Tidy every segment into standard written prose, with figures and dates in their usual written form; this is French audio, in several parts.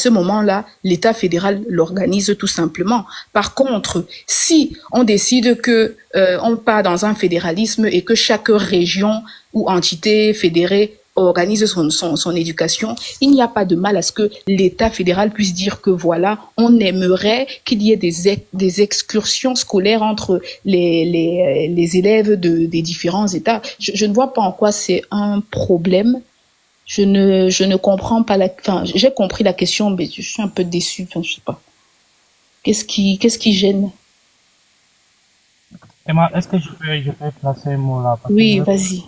ce moment-là, l'État fédéral l'organise tout simplement. Par contre, si on décide que on part dans un fédéralisme et que chaque région ou entité fédérée organise son éducation, il n'y a pas de mal à ce que l'État fédéral puisse dire que voilà, on aimerait qu'il y ait des excursions scolaires entre les élèves des différents États. Je ne vois pas en quoi c'est un problème. Je ne comprends pas enfin, j'ai compris la question, mais je suis un peu déçue, enfin, je sais pas. Qu'est-ce qui gêne? Emma, est-ce que je peux placer un mot là? Oui, vas-y.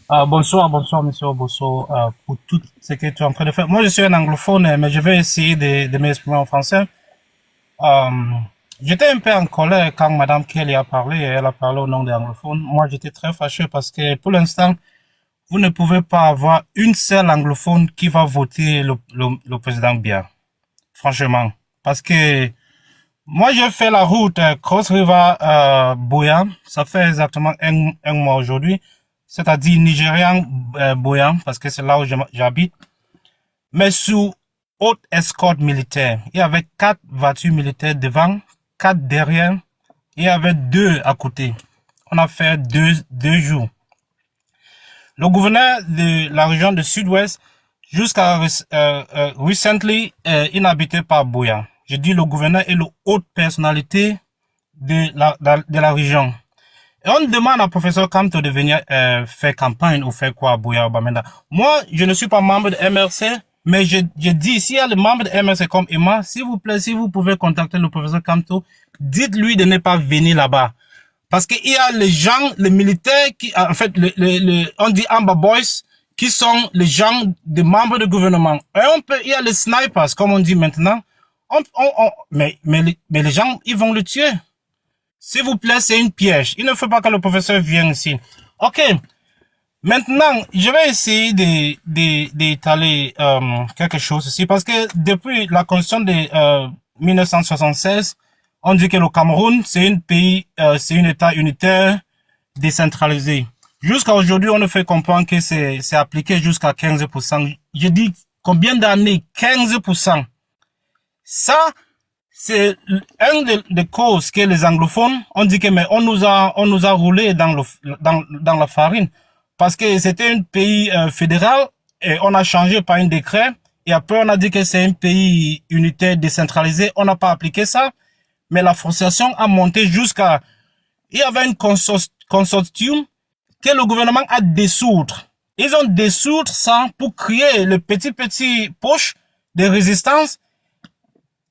Bonsoir, monsieur Bosso, pour tout ce que tu es en train de faire. Moi, je suis un anglophone, mais je vais essayer de m'exprimer en français. J'étais un peu en colère quand Madame Kelly a parlé, et elle a parlé au nom des anglophones. Moi, j'étais très fâché parce que pour l'instant, vous ne pouvez pas avoir une seule anglophone qui va voter le président Biya. Franchement. Parce que moi, j'ai fait la route Cross River Buea. Ça fait exactement un mois aujourd'hui. C'est-à-dire Nigérian Buea, parce que c'est là où j'habite. Mais sous haute escorte militaire. Il y avait 4 voitures militaires devant, 4 derrière. Il y avait 2 à côté. On a fait deux jours. Le gouverneur de la région de Sud-Ouest, jusqu'à recently, il n'habitait pas Buea. Je dis le gouverneur est la haute personnalité de la région. Et on demande à professeur Kamto de venir faire campagne ou faire quoi à Buea ou Bamenda. Moi, je ne suis pas membre de MRC, mais je dis, s'il y a le membre de MRC comme Emma, s'il vous plaît, si vous pouvez contacter le professeur Kamto, dites-lui de ne pas venir là-bas. Parce qu'il y a les gens, les militaires qui, en fait, on dit Amber Boys, qui sont les gens des membres du gouvernement. Et il y a les snipers, comme on dit maintenant. Mais les gens, ils vont le tuer. S'il vous plaît, c'est une piège. Il ne faut pas que le professeur vienne ici. Ok. Maintenant, je vais essayer d'étaler quelque chose ici, parce que depuis la constitution de 1976, on dit que le Cameroun, c'est c'est un État unitaire décentralisé. Jusqu'à aujourd'hui, on nous fait comprendre que c'est appliqué jusqu'à 15%. Je dis combien d'années? 15%. Ça, c'est un des causes que les anglophones ont dit que mais on nous a roulé dans la farine, parce que c'était un pays fédéral et on a changé par un décret et après on a dit que c'est un pays unitaire décentralisé. On n'a pas appliqué ça, mais la frustration a monté jusqu'à, il y avait une consortium que le gouvernement a dissoudre. Ils ont dissoudre ça pour créer le petit poche de résistance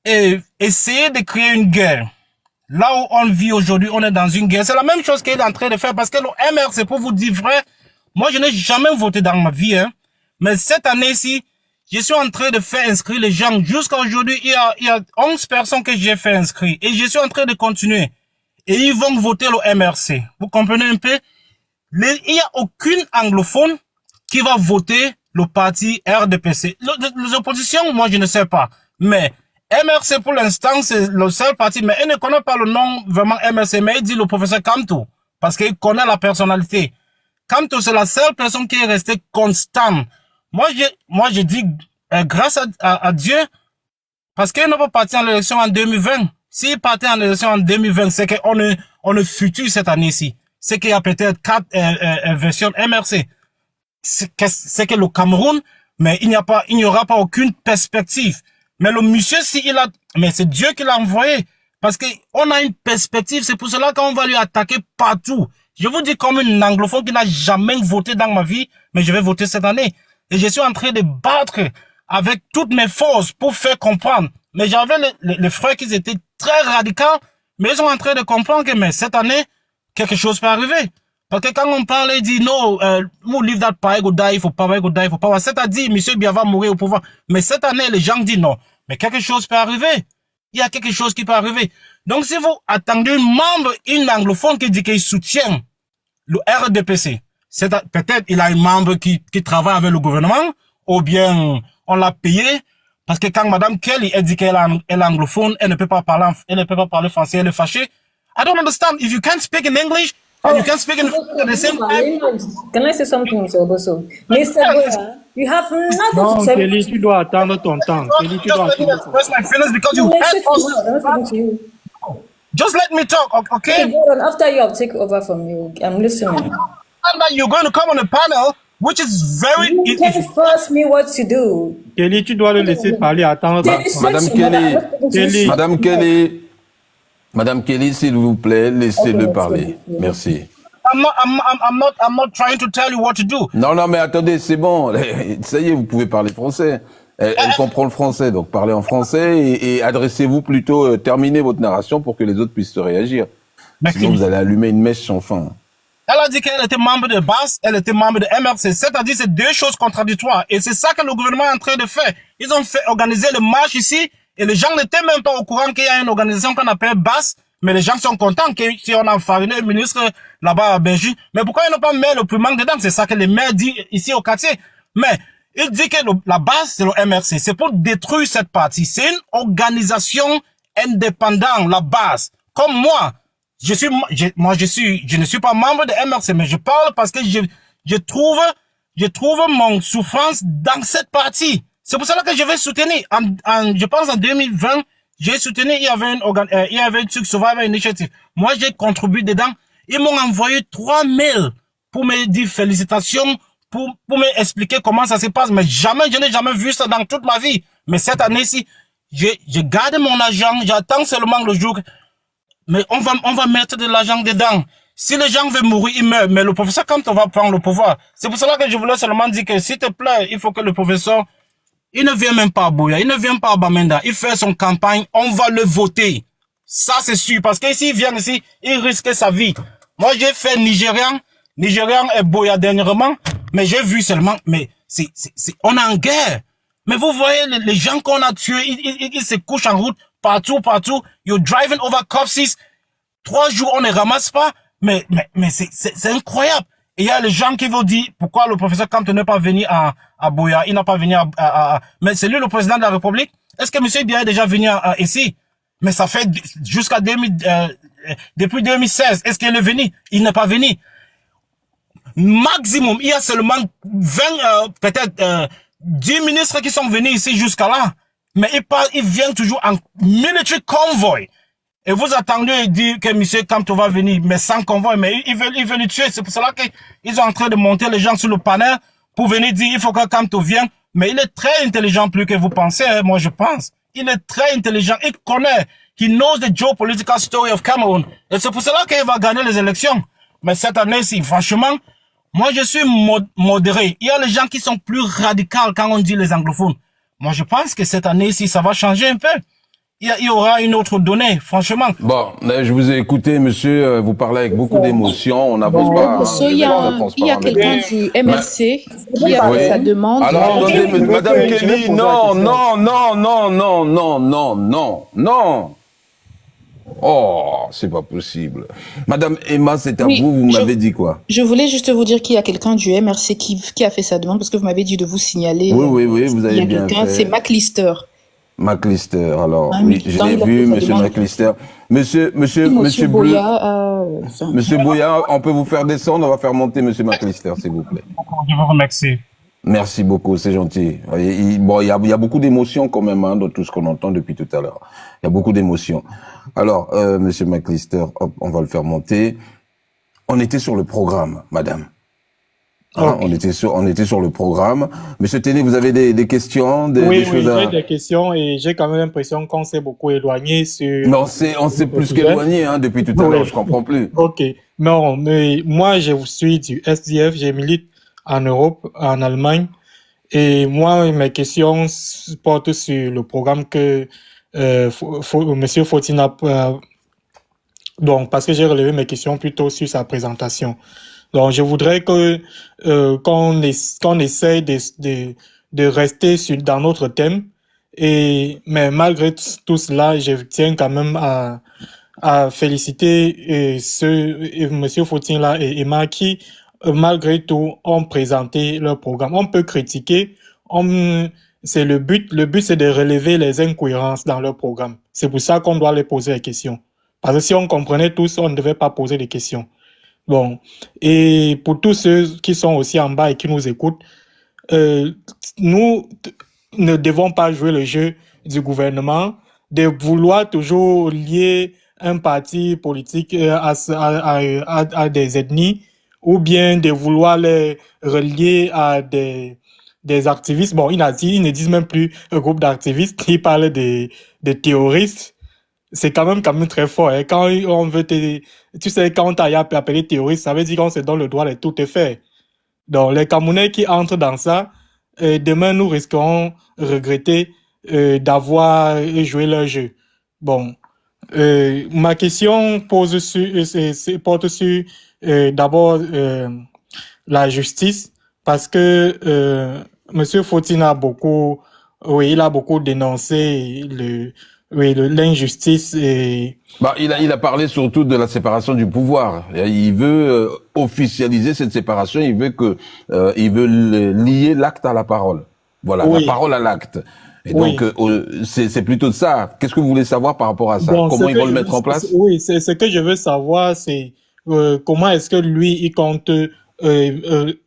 et essayer de créer une guerre. Là où on vit aujourd'hui, on est dans une guerre. C'est la même chose qu'il est en train de faire, parce que le MRC, pour vous dire vrai, moi je n'ai jamais voté dans ma vie, hein. Mais cette année-ci, je suis en train de faire inscrire les gens. Jusqu'à aujourd'hui, il y a 11 personnes que j'ai fait inscrire. Et je suis en train de continuer. Et ils vont voter le MRC. Vous comprenez un peu? Il n'y a aucune anglophone qui va voter le parti RDPC. Les oppositions, moi je ne sais pas. Mais MRC pour l'instant, c'est le seul parti, mais il ne connaît pas le nom vraiment MRC, mais il dit le professeur Kamto, parce qu'il connaît la personnalité. Kamto, c'est la seule personne qui est restée constante. Moi, je dis, grâce à Dieu, parce qu'il n'a pas parti en élection en 2020. S'il partait en élection en 2020, c'est qu'on est futur cette année-ci. C'est qu'il y a peut-être 4 versions MRC. C'est que le Cameroun, mais il n'y aura pas aucune perspective. Mais le monsieur, mais c'est Dieu qui l'a envoyé. Parce qu'on a une perspective. C'est pour cela qu'on va lui attaquer partout. Je vous dis comme une anglophone qui n'a jamais voté dans ma vie, mais je vais voter cette année. Et je suis en train de battre avec toutes mes forces pour faire comprendre. Mais j'avais les frères qui étaient très radicaux, mais ils sont en train de comprendre que mais cette année, quelque chose peut arriver. Parce que quand on parle, il dit non, nous leave that power, go die, il faut pas, go die, il faut pas. C'est-à-dire, monsieur Biya va mourir au pouvoir. Mais cette année, les gens disent non. Mais quelque chose peut arriver. Il y a quelque chose qui peut arriver. Donc, si vous attendez un membre, une anglophone qui dit qu'il soutient le RDPC, peut-être il a un membre qui travaille avec le gouvernement, ou bien on l'a payé, parce que quand Madame Kelly elle dit qu'elle est anglophone, elle ne peut pas parler français, elle est fâchée. I don't understand. If you can't speak in English, and you can't speak in French at the same time. Can I say something, Mr. Oboso? Mr. Boya, You have nothing Non, to say. Kelly, tu dois attendre ton temps. Kelly, tu Just dois let me attendre ton express temps. my feelings because you No, hate shut your us. mouth. I'm not speaking to you. Just let me talk, okay? Okay, Gordon, after you, I'll take over from you. I'm listening. And that you're going to come on a panel, which is very. You can force me what to do. Kelly, tu dois le laisser parler, attendre ton Kelly, temps. shut Madame your mouth. I'm Kelly, not speaking to you. Kelly. Shut Madame your mouth. Kelly, Madame Kelly, s'il vous plaît, Okay, laissez-le let's parler. go. Merci. I'm not trying to tell you what to do. Non, non, mais attendez, c'est bon. Ça y est, vous pouvez parler français. Elle comprend le français, donc parlez en français et adressez-vous plutôt, terminez votre narration pour que les autres puissent réagir. Merci. Sinon, vous allez allumer une mèche sans fin. Elle a dit qu'elle était membre de BAS, elle était membre de MRC. C'est-à-dire, c'est deux choses contradictoires. Et c'est ça que le gouvernement est en train de faire. Ils ont fait organiser le marche ici, et les gens n'étaient même pas au courant qu'il y a une organisation qu'on appelle BAS, mais les gens sont contents que si on a enfariné le ministre là-bas à Belgique. Mais pourquoi ils n'ont pas mis le plus dedans? C'est ça que les maires disent ici au quartier. Mais, il dit que la base, c'est le MRC. C'est pour détruire cette partie. C'est une organisation indépendante, la base. Comme moi. Je ne suis pas membre de MRC, mais je parle parce que je trouve mon souffrance dans cette partie. C'est pour cela que je vais soutenir. Je pense en 2020, j'ai soutenu, il y avait un truc Survivor Initiative. Moi, j'ai contribué dedans. Ils m'ont envoyé 3 mails pour me dire félicitations, pour m'expliquer comment ça se passe. Mais je n'ai jamais vu ça dans toute ma vie. Mais cette année-ci, je garde mon argent, j'attends seulement le jour. Mais on va mettre de l'argent dedans. Si les gens veulent mourir, ils meurent. Mais le professeur, quand on va prendre le pouvoir, c'est pour cela que je voulais seulement dire que, s'il te plaît, il faut que le professeur, il ne vient même pas à Boya, il ne vient pas à Bamenda, il fait son campagne, on va le voter. Ça, c'est sûr. Parce que s'il vient ici, il risque sa vie. Moi, j'ai fait Nigérian et Boya dernièrement, mais j'ai vu seulement, mais on est en guerre. Mais vous voyez, les gens qu'on a tués, ils se couchent en route, partout. You're driving over corpses. 3 jours, on ne ramasse pas. Mais c'est incroyable. Et il y a les gens qui vont dire, pourquoi le professeur Kamto n'est pas venu à Boya, il n'a pas venu mais c'est lui le président de la République. Est-ce que monsieur Biya est déjà venu ici? Mais ça fait jusqu'à depuis 2016. Est-ce qu'il est venu? Il n'est pas venu. Maximum, il y a seulement 20, peut-être 10 ministres qui sont venus ici jusqu'à là. Mais ils viennent toujours en military convoy. Et vous attendez dire que M. Kamto va venir, mais sans convoi, mais ils veulent le tuer. C'est pour cela qu'ils sont en train de monter les gens sur le panel pour venir dire il faut que Kamto vienne. Mais il est très intelligent plus que vous pensez, hein, moi je pense. Il est très intelligent, il connaît. He knows the geopolitical story of Cameroon. Et c'est pour cela qu'il va gagner les élections. Mais cette année-ci, franchement, moi je suis modéré. Il y a les gens qui sont plus radicaux quand on dit les anglophones. Moi je pense que cette année-ci, ça va changer un peu. Il y aura une autre donnée, franchement. Bon, je vous ai écouté, monsieur, vous parlez avec beaucoup d'émotion, on n'avance pas. Monsieur, il y a quelqu'un du MRC qui a fait sa demande. Alors, attendez, Madame Kelly, non. Oh, c'est pas possible. Madame Emma, c'est à vous m'avez dit quoi? Je voulais juste vous dire qu'il y a quelqu'un du MRC qui a fait sa demande, parce que vous m'avez dit de vous signaler. Oui, vous avez bien fait. C'est McLister. McLister, alors, oui, je l'ai vu, monsieur McLister. Monsieur Boya, Monsieur Boya, on peut vous faire descendre, on va faire monter monsieur McLister, s'il vous plaît. Je vous remercie. Merci beaucoup, c'est gentil. Bon, il y a beaucoup d'émotions quand même, hein, dans tout ce qu'on entend depuis tout à l'heure. Il y a beaucoup d'émotions. Alors, monsieur McLister, hop, on va le faire monter. On était sur le programme, madame. Hein, on était sur le programme. Monsieur Téné, vous avez des questions, des choses à... Oui, j'ai des questions et j'ai quand même l'impression qu'on s'est beaucoup éloigné sur... Non, on s'est plus qu'éloigné, hein, depuis tout à l'heure, je comprends plus. Ok. Non, mais moi, je suis du SDF, je milite en Europe, en Allemagne. Et moi, mes questions portent sur le programme que monsieur Fotina... donc, parce que j'ai relevé mes questions plutôt sur sa présentation. Donc, je voudrais que qu'on essaye de rester dans notre thème. Mais malgré tout cela, je tiens quand même à féliciter monsieur Fautin là et Emma qui, malgré tout, ont présenté leur programme. On peut critiquer, c'est le but. Le but, c'est de relever les incohérences dans leur programme. C'est pour ça qu'on doit les poser les questions. Parce que si on comprenait tous, on ne devait pas poser des questions. Bon, et pour tous ceux qui sont aussi en bas et qui nous écoutent, euh, nous ne devons pas jouer le jeu du gouvernement de vouloir toujours lier un parti politique à des ethnies ou bien de vouloir les relier à des activistes. Bon, ils ne disent même plus un groupe d'activistes, ils parlent des terroristes. C'est quand même très fort. Hein. Quand on veut tu sais, quand on t'a appelé terroriste, ça veut dire qu'on se donne le droit de tout faire. Donc, les Camerounais qui entrent dans ça, demain, nous risquerons regretter d'avoir joué leur jeu. Bon, ma question porte sur d'abord la justice, parce que Monsieur Fotine il a beaucoup dénoncé l'injustice et Bah, il a parlé surtout de la séparation du pouvoir. Il veut officialiser cette séparation. Il veut lier l'acte à la parole. Voilà, oui. la parole à l'acte. Et Oui. donc, c'est plutôt de ça. Qu'est-ce que vous voulez savoir par rapport à ça? Bon, Comment ils vont le mettre en place? Oui, c'est ce que je veux savoir, c'est comment est-ce que lui, il compte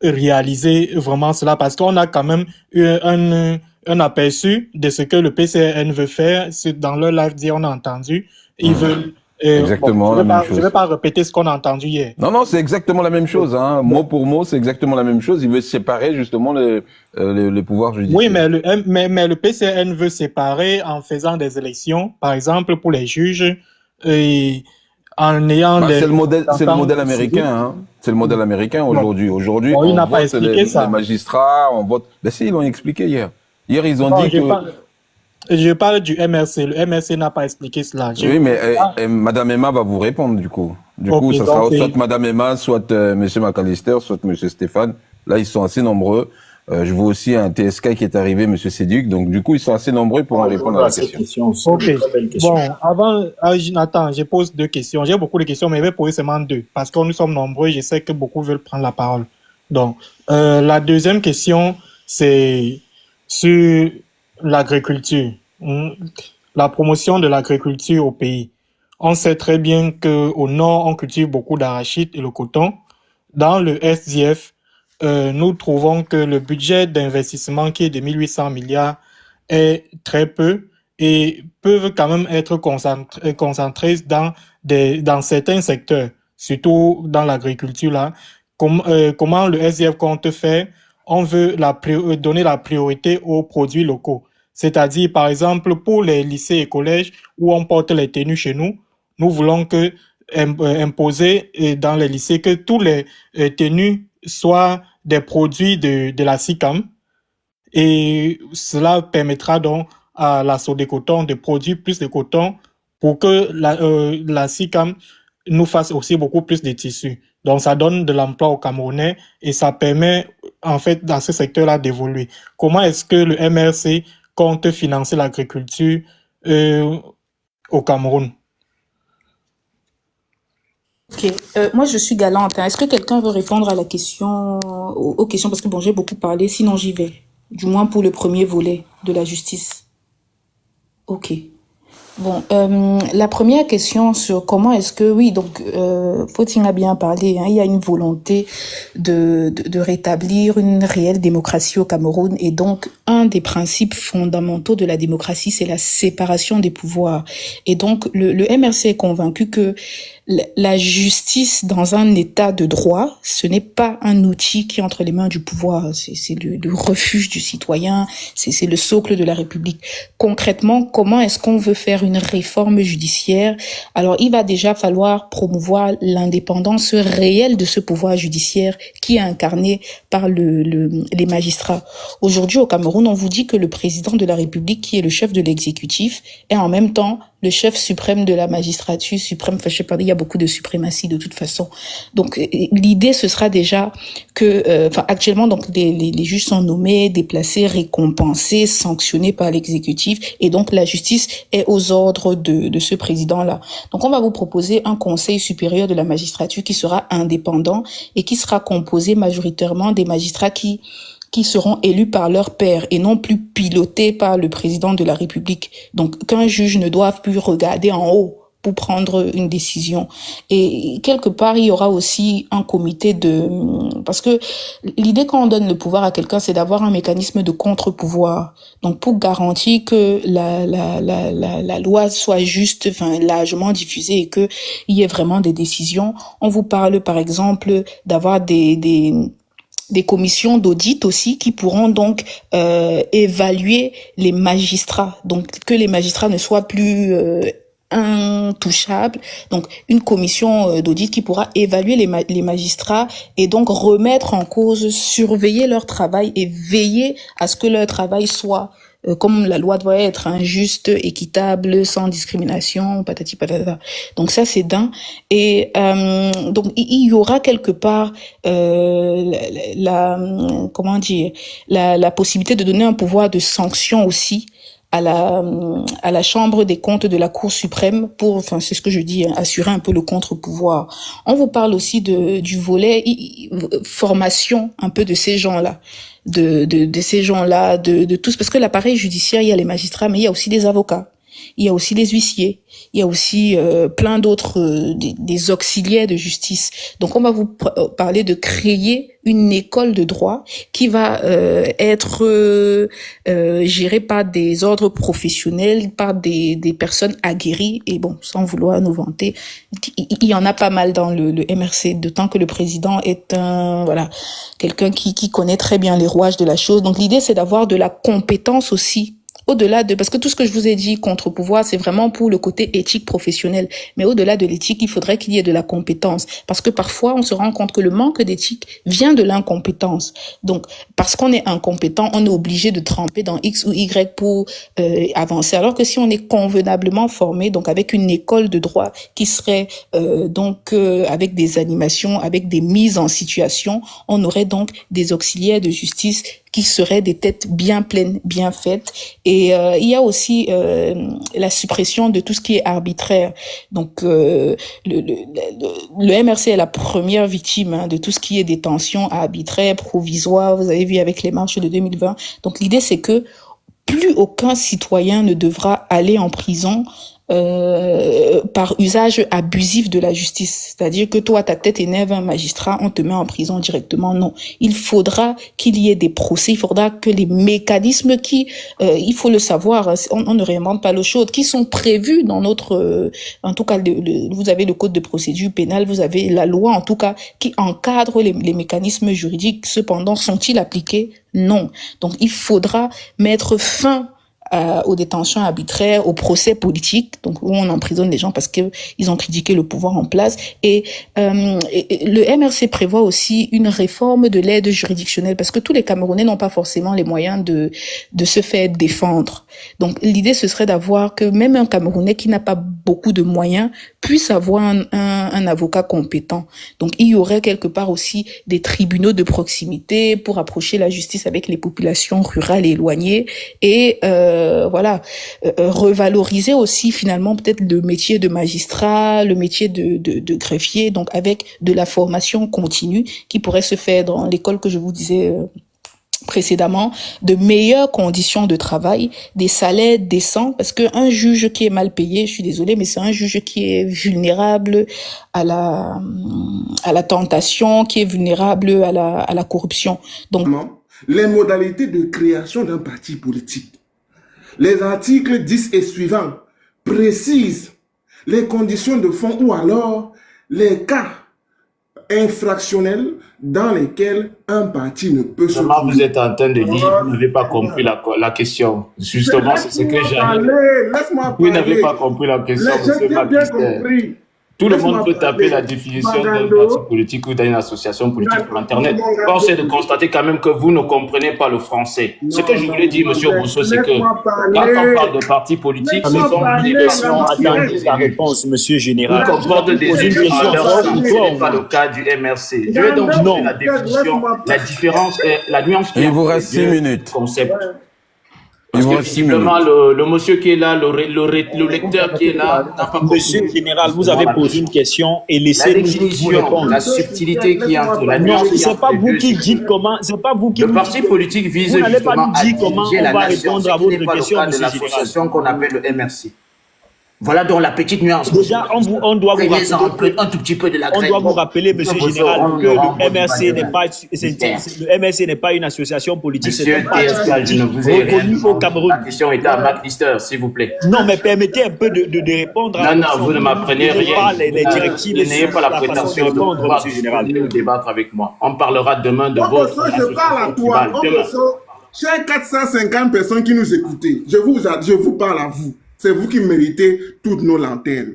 réaliser vraiment cela, parce qu'on a quand même eu un aperçu de ce que le PCN veut faire. C'est dans leur live dire, on a entendu. Ils veulent. Exactement la même chose. Je vais pas répéter ce qu'on a entendu hier. Non, c'est exactement la même chose. Hein. Mot pour mot, c'est exactement la même chose. Il veut séparer justement les pouvoirs judiciaires. Oui, mais le PCN veut séparer en faisant des élections, par exemple pour les juges, et en ayant c'est le modèle américain. Hein. C'est le modèle américain aujourd'hui. Aujourd'hui, bon, on vote les magistrats, on vote. Ben si, ils l'ont expliqué hier. Hier, ils ont dit que. Je parle du MRC. Le MRC n'a pas expliqué cela. Oui, mais Madame Emma va vous répondre du coup. Du coup, ça sera soit Madame Emma, soit Monsieur McAllister, soit Monsieur Stéphane. Là, ils sont assez nombreux. Je vois aussi un TSK qui est arrivé, Monsieur Séduc. Donc, du coup, ils sont assez nombreux pour répondre à la question. Ok. Bon, avant, Nathan, je pose 2 questions. J'ai beaucoup de questions, mais je vais poser seulement 2. Parce que nous sommes nombreux, je sais que beaucoup veulent prendre la parole. Donc, la deuxième question, c'est sur l'agriculture. La promotion de l'agriculture au pays. On sait très bien qu'au nord, on cultive beaucoup d'arachide et le coton. Dans le SDF, nous trouvons que le budget d'investissement qui est de 1800 milliards est très peu et peuvent quand même être concentrés dans certains secteurs, surtout dans l'agriculture là. Comment le SDF compte faire? On veut donner la priorité aux produits locaux. C'est-à-dire, par exemple, pour les lycées et collèges où on porte les tenues chez nous, nous voulons imposer dans les lycées que tous les tenues soient des produits de la SICAM, et cela permettra donc à la Sodécoton de produire plus de coton pour que la SICAM nous fasse aussi beaucoup plus de tissus. Donc, ça donne de l'emploi aux Camerounais et ça permet, en fait, dans ce secteur-là d'évoluer. Comment est-ce que le MRC compte financer l'agriculture au Cameroun? Ok, moi je suis galante. Hein. Est-ce que quelqu'un veut répondre à la question, aux questions? Parce que bon, j'ai beaucoup parlé, sinon j'y vais. Du moins pour le premier volet de la justice. Ok. Bon, la première question sur comment est-ce que, oui, donc, Fotine a bien parlé, hein, il y a une volonté de rétablir une réelle démocratie au Cameroun, et donc, un des principes fondamentaux de la démocratie, c'est la séparation des pouvoirs. Et donc, le MRC est convaincu que la justice dans un état de droit, ce n'est pas un outil qui est entre les mains du pouvoir, c'est le refuge du citoyen, c'est le socle de la République. Concrètement, comment est-ce qu'on veut faire une réforme judiciaire? Alors, il va déjà falloir promouvoir l'indépendance réelle de ce pouvoir judiciaire qui est incarné par les magistrats. Aujourd'hui, au Cameroun, on vous dit que le président de la République, qui est le chef de l'exécutif, est en même temps le chef suprême de la magistrature suprême. Enfin, je sais pas, il y a beaucoup de suprématie de toute façon. Donc, l'idée, ce sera déjà que, actuellement, donc, les juges sont nommés, déplacés, récompensés, sanctionnés par l'exécutif, et donc la justice est aux ordres de ce président-là. Donc, on va vous proposer un conseil supérieur de la magistrature qui sera indépendant et qui sera composé majoritairement des magistrats qui seront élus par leur pairs et non plus pilotés par le président de la République. Donc, qu'un juge ne doive plus regarder en haut pour prendre une décision. Et quelque part, il y aura aussi un comité parce que l'idée quand on donne le pouvoir à quelqu'un, c'est d'avoir un mécanisme de contre-pouvoir. Donc, pour garantir que la loi soit juste, enfin, largement diffusée et que il y ait vraiment des décisions. On vous parle, par exemple, d'avoir des commissions d'audit aussi qui pourront donc évaluer les magistrats. Donc, que les magistrats ne soient plus intouchable. Donc, une commission d'audit qui pourra évaluer les magistrats et donc remettre en cause, surveiller leur travail et veiller à ce que leur travail soit comme la loi doit être, juste, équitable, sans discrimination, patati patata. Donc ça, c'est d'un. Et donc, il y aura quelque part comment dire, la possibilité de donner un pouvoir de sanction aussi à la Chambre des comptes de la Cour suprême pour, enfin, c'est ce que je dis, assurer un peu le contre-pouvoir. On vous parle aussi du volet formation un peu de ces gens-là, de ces gens-là, de tous, parce que l'appareil judiciaire, il y a les magistrats, mais il y a aussi des avocats. Il y a aussi les huissiers, il y a aussi plein d'autres, des auxiliaires de justice. Donc, on va vous parler de créer une école de droit qui va être gérée par des ordres professionnels, par des personnes aguerries. Et bon, sans vouloir nous vanter, il y en a pas mal dans le MRC, d'autant que le président est quelqu'un qui connaît très bien les rouages de la chose. Donc, l'idée, c'est d'avoir de la compétence aussi. Au-delà parce que tout ce que je vous ai dit, contre-pouvoir, c'est vraiment pour le côté éthique professionnel. Mais au-delà de l'éthique, il faudrait qu'il y ait de la compétence. Parce que parfois, on se rend compte que le manque d'éthique vient de l'incompétence. Donc, parce qu'on est incompétent, on est obligé de tremper dans X ou Y pour avancer. Alors que si on est convenablement formé, donc avec une école de droit qui serait avec des animations, avec des mises en situation, on aurait donc des auxiliaires de justice qui seraient des têtes bien pleines, bien faites. Et il y a aussi la suppression de tout ce qui est arbitraire. Donc le MRC est la première victime de tout ce qui est détention arbitraire, provisoire. Vous avez vu avec les marches de 2020. Donc l'idée, c'est que plus aucun citoyen ne devra aller en prison par usage abusif de la justice. C'est-à-dire que toi, ta tête énerve un magistrat, on te met en prison directement. Non. Il faudra qu'il y ait des procès, il faudra que les mécanismes il faut le savoir, on ne réinvente pas l'eau chaude, qui sont prévus dans notre, en tout cas, vous avez le code de procédure pénale, vous avez la loi, en tout cas, qui encadre les mécanismes juridiques. Cependant, sont-ils appliqués? Non. Donc, il faudra mettre fin aux détentions arbitraires, aux procès politiques, donc où on emprisonne les gens parce que ils ont critiqué le pouvoir en place. Et le MRC prévoit aussi une réforme de l'aide juridictionnelle parce que tous les Camerounais n'ont pas forcément les moyens de se faire défendre. Donc l'idée ce serait d'avoir que même un Camerounais qui n'a pas beaucoup de moyens puisse avoir un avocat compétent. Donc il y aurait quelque part aussi des tribunaux de proximité pour approcher la justice avec les populations rurales et éloignées et revaloriser aussi finalement peut-être le métier de magistrat, le métier de greffier, donc avec de la formation continue qui pourrait se faire dans l'école que je vous disais précédemment, de meilleures conditions de travail, des salaires décents, parce que un juge qui est mal payé, je suis désolée, mais c'est un juge qui est vulnérable à la tentation, qui est vulnérable à la corruption. Donc, les modalités de création d'un parti politique. Les articles 10 et suivants précisent les conditions de fond ou alors les cas infractionnels dans lesquels un parti ne peut se trouver. Vous êtes en train de dire, vous n'avez pas compris la question. Justement, c'est ce que j'ai dit. Vous n'avez pas compris la question, monsieur Maclister. Tout le monde peut taper la définition d'un parti politique ou d'une association politique sur Internet. Force est de constater quand même que vous ne comprenez pas le français. Ce que je voulais dire, monsieur Rousseau, c'est que quand on parle de parti politique, ce sont des questions. Attendez la réponse, monsieur Général. Vous comportez des questions. Ce n'est pas le cas du MRC. Je vais donc donner la définition, la différence, la nuance. Il vous reste 6 minutes. Concept. Parce que visiblement, le monsieur qui est là, le lecteur qui est là, n'a pas compris. Monsieur le Général, vous avez posé une question et laissez-nous vous répondre. La subtilité qui est entre la nuance. Non, c'est pas vous qui dites comment, c'est pas vous qui. Le parti politique vise justement à diriger la nation, ce qui n'est pas le cas de l'association qu'on appelle le MRC. Voilà donc la petite nuance. Déjà, on doit vous rappeler, un tout petit peu de la on doit vous rappeler, monsieur le général, que le MRC n'est pas une association politique. Monsieur TSK, je ne vous ai rien dit. Au Cameroun. La question était à McLister, s'il vous plaît. Non, mais permettez un peu de répondre à Non, vous ne m'apprenez rien. les directives. N'ayez pas la prétention de pouvoir débattre avec moi. On parlera demain de votre... Je parle à toi. Chers 450 personnes qui nous écoutez, je vous parle à vous. C'est vous qui méritez toutes nos lanternes.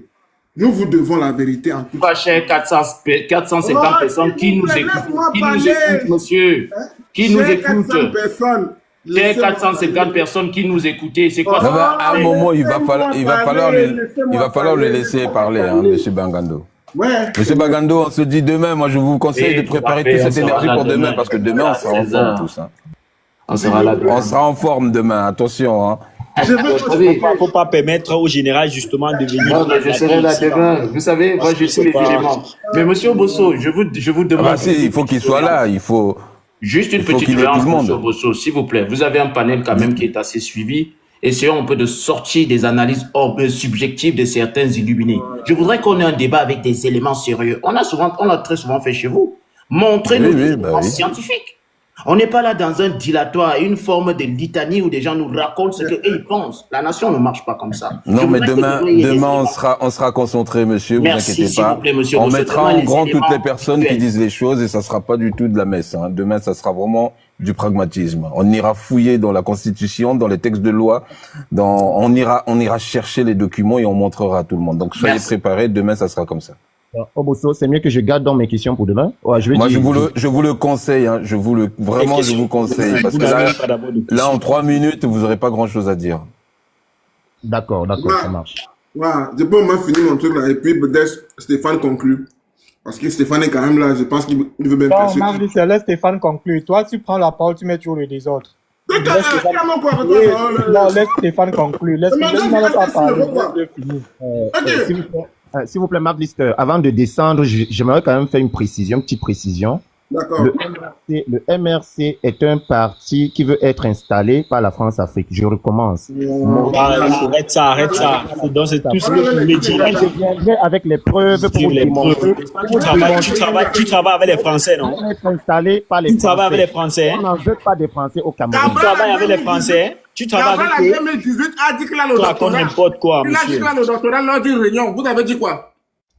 Nous vous devons la vérité en tout cas. Pas cher 450 personnes qui nous écoutent, monsieur. Qui nous écoutent. Chers 450 personnes qui nous écoutent. C'est quoi ça? À un moment, il va falloir le laisser parler, hein, monsieur Bagando. Ouais. Monsieur Bagando, on se dit demain. Moi, je vous conseille de préparer toute cette énergie pour demain, parce que demain, on sera en forme tous. Hein. On sera là demain. On sera en forme demain, attention. Hein. Faut pas permettre au général justement de venir. Non, mais je serai là demain. Vous savez, moi je suis les éléments. Mais monsieur Bosso, je vous demande. Il faut qu'il soit là. Il faut. Juste une petite nuance, monsieur Bosso, s'il vous plaît. Vous avez un panel quand même qui est assez suivi. Essayons un peu de sortir des analyses subjectives de certains illuminés. Je voudrais qu'on ait un débat avec des éléments sérieux. On a très souvent fait chez vous. Montrez-nous scientifiques. On n'est pas là dans un dilatoire, une forme de litanie où des gens nous racontent ce qu'ils pensent. La nation ne marche pas comme ça. Non, mais demain on sera concentré, monsieur. Merci, vous inquiétez pas. Vous plaît, monsieur. On mettra en grand toutes les personnes qui disent les choses et ça sera pas du tout de la messe. Hein. Demain, ça sera vraiment du pragmatisme. On ira fouiller dans la Constitution, dans les textes de loi. On ira chercher les documents et on montrera à tout le monde. Donc soyez préparés. Demain, ça sera comme ça. Obosso, c'est mieux que je garde dans mes questions pour demain. Ouais, je vous le conseille, hein. Je vous conseille. Parce que là, en 3 minutes, vous n'aurez pas grand chose à dire. D'accord, ça marche. Voilà, je peux au moins finir mon truc là, et puis peut-être Stéphane conclut. Parce que Stéphane est quand même là, je pense qu'il veut bien passer. Non, Marc, laisse Stéphane conclure. Toi, tu prends la parole, tu mets toujours le désordre. Non, laisse Stéphane conclure. Laisse-moi pas parler. S'il vous plaît, Marc Lister, avant de descendre, j'aimerais quand même faire une petite précision. D'accord. Le MRC est un parti qui veut être installé par la France-Afrique. Je recommence. Arrête ça. Donc, c'est tout ce que je voulais dire. Je viendrai avec les preuves pour démontrer. Tu travailles avec les Français, non? Être installé par les Français. Tu travailles avec les Français. On n'en veut pas des Français au Cameroun. Tu travailles avec les Français. Tu travailles avec eux. 2018 a dit qu'il a le doctorat. N'importe quoi, il a dit qu'il a le doctorat lors d'une réunion. Vous avez dit quoi?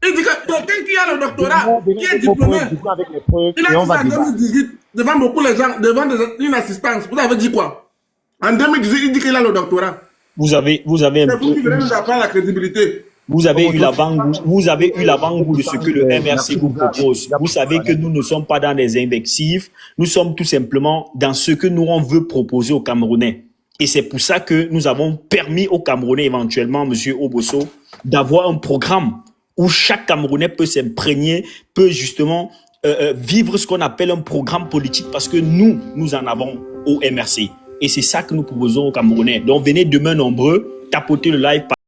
Il dit que quelqu'un qui a le doctorat, qui est diplômé, il a dit ça en 2018 devant beaucoup de gens, devant une assistance. Vous avez dit quoi? En 2018, il dit qu'il a le doctorat. Vous avez un c'est vous qui venez nous apprendre la crédibilité. Vous avez eu l'avant-goût de ce que le MRC vous propose. Vous savez que nous ne sommes pas dans des invectives. Nous sommes tout simplement dans ce que nous on veut proposer aux Camerounais. Et c'est pour ça que nous avons permis aux Camerounais éventuellement, monsieur Obosso, d'avoir un programme où chaque Camerounais peut s'imprégner, peut justement vivre ce qu'on appelle un programme politique parce que nous en avons au MRC. Et c'est ça que nous proposons aux Camerounais. Donc venez demain nombreux, tapotez le live.